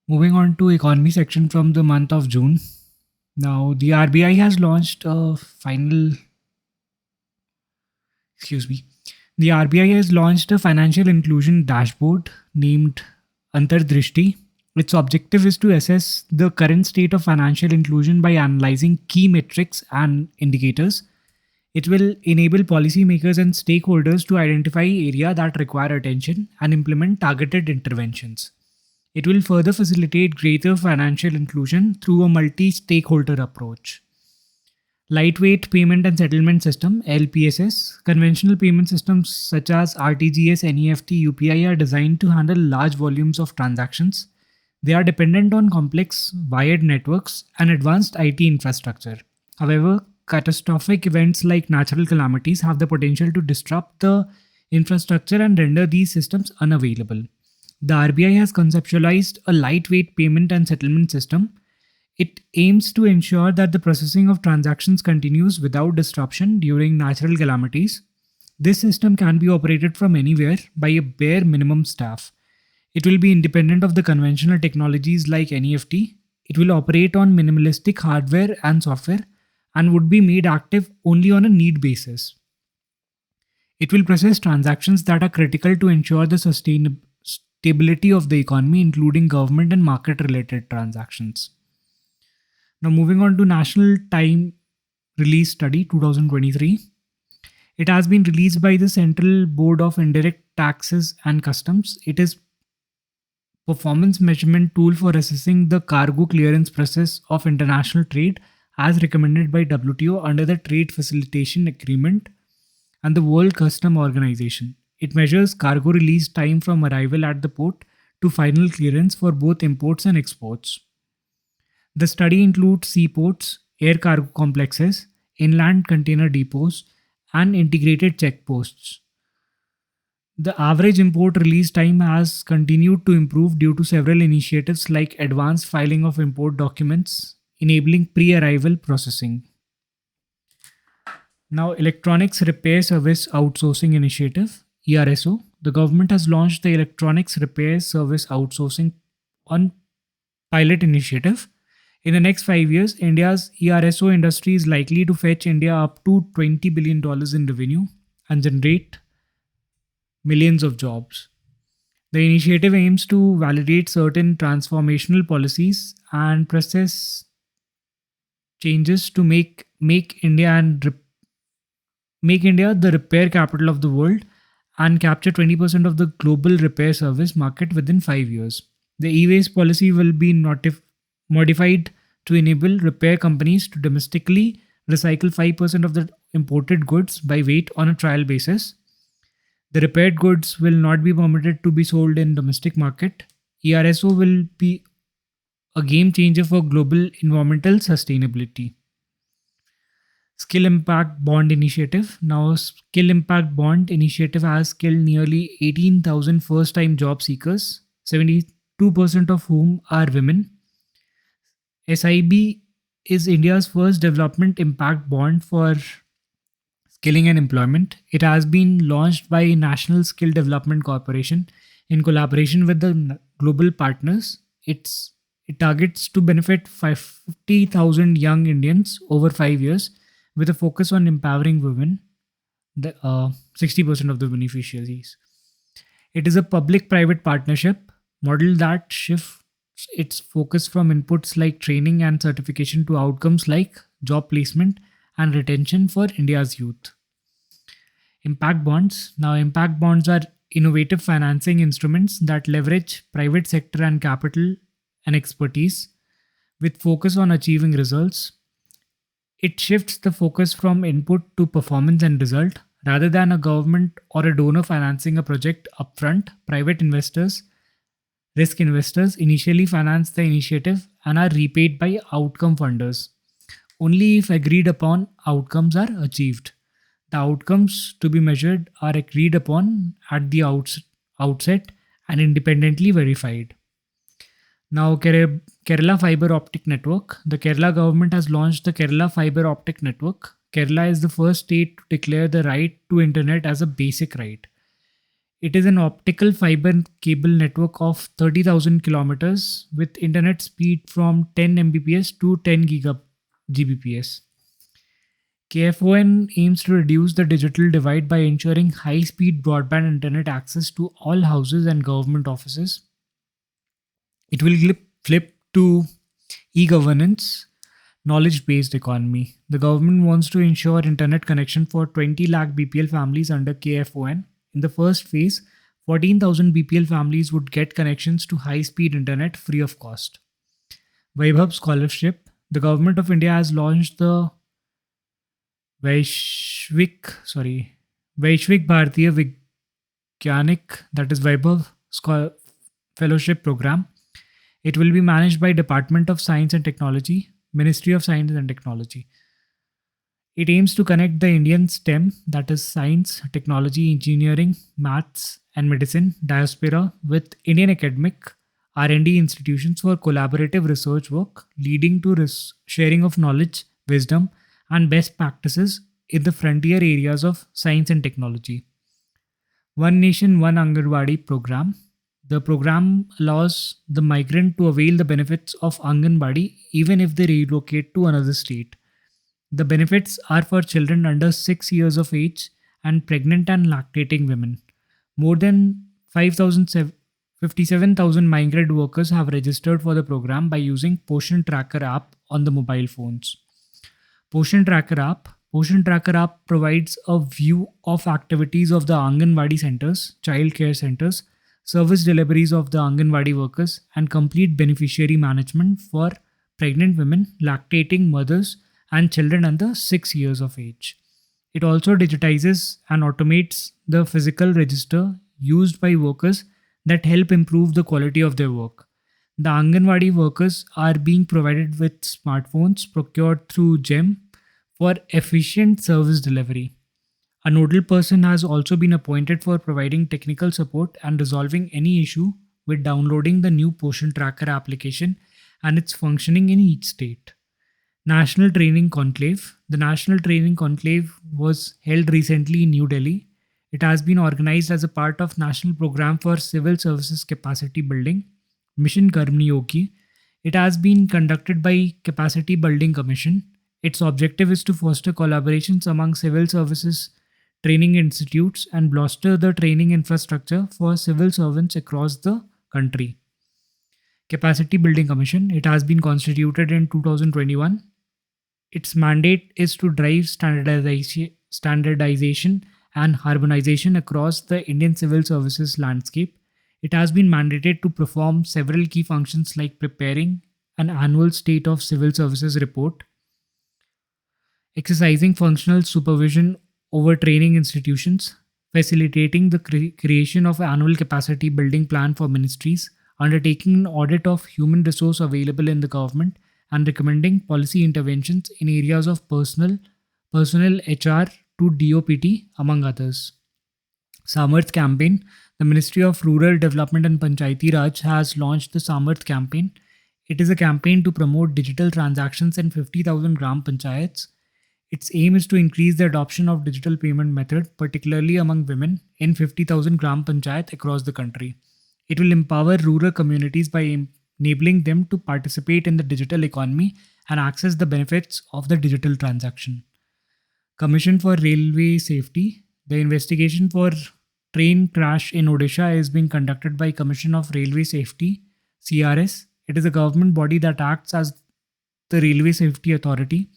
Moving on to economy section from the month of June. Now, the RBI has launched a excuse me, the RBI has launched a financial inclusion dashboard named Antardrishti. Its objective is to assess the current state of financial inclusion by analyzing key metrics and indicators. It will enable policymakers and stakeholders to identify areas that require attention and implement targeted interventions. It will further facilitate greater financial inclusion through a multi stakeholder approach. Lightweight payment and settlement system LPSS. Conventional payment systems such as RTGS, NEFT, UPI are designed to handle large volumes of transactions. They are dependent on complex wired networks and advanced IT infrastructure. However, catastrophic events like natural calamities have the potential to disrupt the infrastructure and render these systems unavailable. The RBI has conceptualized a lightweight payment and settlement system. It aims to ensure that the processing of transactions continues without disruption during natural calamities. This system can be operated from anywhere by a bare minimum staff. It will be independent of the conventional technologies like NEFT. It will operate on minimalistic hardware and software and would be made active only on a need basis. It will process transactions that are critical to ensure the stability of the economy, including government and market related transactions. Now, moving on to National Time Release Study 2023. It has been released by the Central Board of Indirect Taxes and Customs. It is performance measurement tool for assessing the cargo clearance process of international trade as recommended by WTO under the Trade Facilitation Agreement and the World Custom Organization. It measures cargo release time from arrival at the port to final clearance for both imports and exports. The study includes seaports, air cargo complexes, inland container depots, and integrated checkposts. The average import release time has continued to improve due to several initiatives like advanced filing of import documents, enabling pre arrival processing. Now, Electronics Repair Service Outsourcing Initiative ERSO. The government has launched the Electronics Repair Service Outsourcing on pilot initiative. In the next 5 years, India's ERSO industry is likely to fetch India up to $20 billion in revenue and generate millions of jobs. The initiative aims to validate certain transformational policies and process changes to make India the repair capital of the world and capture 20% of the global repair service market within 5 years. The e-waste policy will be modified to enable repair companies to domestically recycle 5% of the imported goods by weight on a trial basis. The repaired goods will not be permitted to be sold in domestic market. ERSO will be a game changer for global environmental sustainability. Skill Impact Bond Initiative. Now, Skill Impact Bond Initiative has skilled nearly 18,000 first time job seekers, 72% of whom are women. SIB is India's first development impact bond for skilling and employment. It has been launched by National Skill Development Corporation in collaboration with the global partners. It targets to benefit 50,000 young Indians over 5 years with a focus on empowering women, the 60% of the beneficiaries. It is a public-private partnership model that shifts its focus from inputs like training and certification to outcomes like job placement and retention for India's youth. Impact bonds. Now, impact bonds are innovative financing instruments that leverage private sector and capital and expertise with focus on achieving results. It shifts the focus from input to performance and result. Rather than a government or a donor financing a project upfront, private investors, risk investors initially finance the initiative and are repaid by outcome funders only if agreed upon outcomes are achieved. The outcomes to be measured are agreed upon at the outset and independently verified. Now, Kerala Fiber Optic Network. The Kerala government has launched the Kerala Fiber Optic Network. Kerala is the first state to declare the right to internet as a basic right. It is an optical fiber cable network of 30,000 kilometers with internet speed from 10 Mbps to 10 Gbps. KFON aims to reduce the digital divide by ensuring high speed broadband internet access to all houses and government offices. It will flip to e governance, knowledge based economy. The government wants to ensure internet connection for 20 lakh BPL families under KFON. In the first phase, 14,000 BPL families would get connections to high speed internet free of cost. Vaibhav Scholarship. The government of India has launched the Vaishvik Bharatiya Vigyanik, that is Vaibhav Fellowship Program. It will be managed by Department of Science and Technology, Ministry of Science and Technology. It aims to connect the Indian STEM, that is science, technology, engineering, maths, and medicine diaspora with Indian academic R&D institutions for collaborative research work, leading to sharing of knowledge, wisdom, and best practices in the frontier areas of science and technology. One Nation, One Anganwadi program. The program allows the migrant to avail the benefits of Anganwadi even if they relocate to another state. The benefits are for children under 6 years of age and pregnant and lactating women. More than 57,000 migrant workers have registered for the program by using Poshan Tracker app on the mobile phones. Poshan Tracker app provides a view of activities of the Anganwadi centers, child care centers, service deliveries of the Anganwadi workers, and complete beneficiary management for pregnant women, lactating mothers, and children under 6 years of age. It also digitizes and automates the physical register used by workers that help improve the quality of their work. The Anganwadi workers are being provided with smartphones procured through GEM for efficient service delivery. A nodal person has also been appointed for providing technical support and resolving any issue with downloading the new Poshan Tracker application and its functioning in each state. National Training Conclave. The National Training Conclave was held recently in New Delhi. It has been organized as a part of National Program for Civil Services Capacity Building, Mission Karmani Yogi. It has been conducted by Capacity Building Commission. Its objective is to foster collaborations among civil services training institutes and bolster the training infrastructure for civil servants across the country. Capacity Building Commission. It has been constituted in 2021. Its mandate is to drive standardization and harmonization across the Indian civil services landscape. It has been mandated to perform several key functions like preparing an annual State of Civil Services report, exercising functional supervision over training institutions, facilitating the creation of annual capacity building plan for ministries, undertaking an audit of human resource available in the government, and recommending policy interventions in areas of personnel HR to DOPT, among others. Samarth campaign. The Ministry of Rural Development and Panchayati Raj has launched the Samarth campaign. It is a campaign to promote digital transactions in 50,000 gram panchayats. Its aim is to increase the adoption of digital payment method, particularly among women, in 50,000 gram panchayat across the country. It will empower rural communities by enabling them to participate in the digital economy and access the benefits of the digital transaction. Commission for Railway Safety. The investigation for train crash in Odisha is being conducted by Commission of Railway Safety, CRS. It is a government body that acts as the Railway Safety Authority.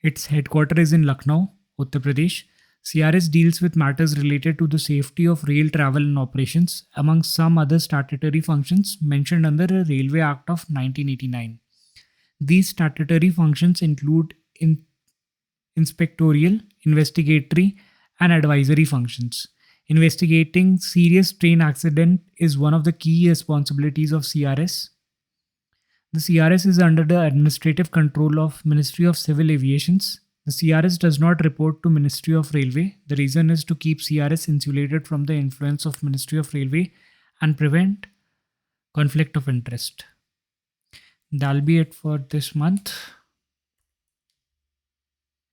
Its headquarters is in Lucknow, Uttar Pradesh. CRS deals with matters related to the safety of rail travel and operations, among some other statutory functions mentioned under the Railway Act of 1989. These statutory functions include inspectorial, investigatory, and advisory functions. Investigating serious train accident is one of the key responsibilities of CRS. The CRS is under the administrative control of Ministry of Civil Aviations. The CRS does not report to Ministry of Railway. The reason is to keep CRS insulated from the influence of Ministry of Railway and prevent conflict of interest. That'll be it for this month.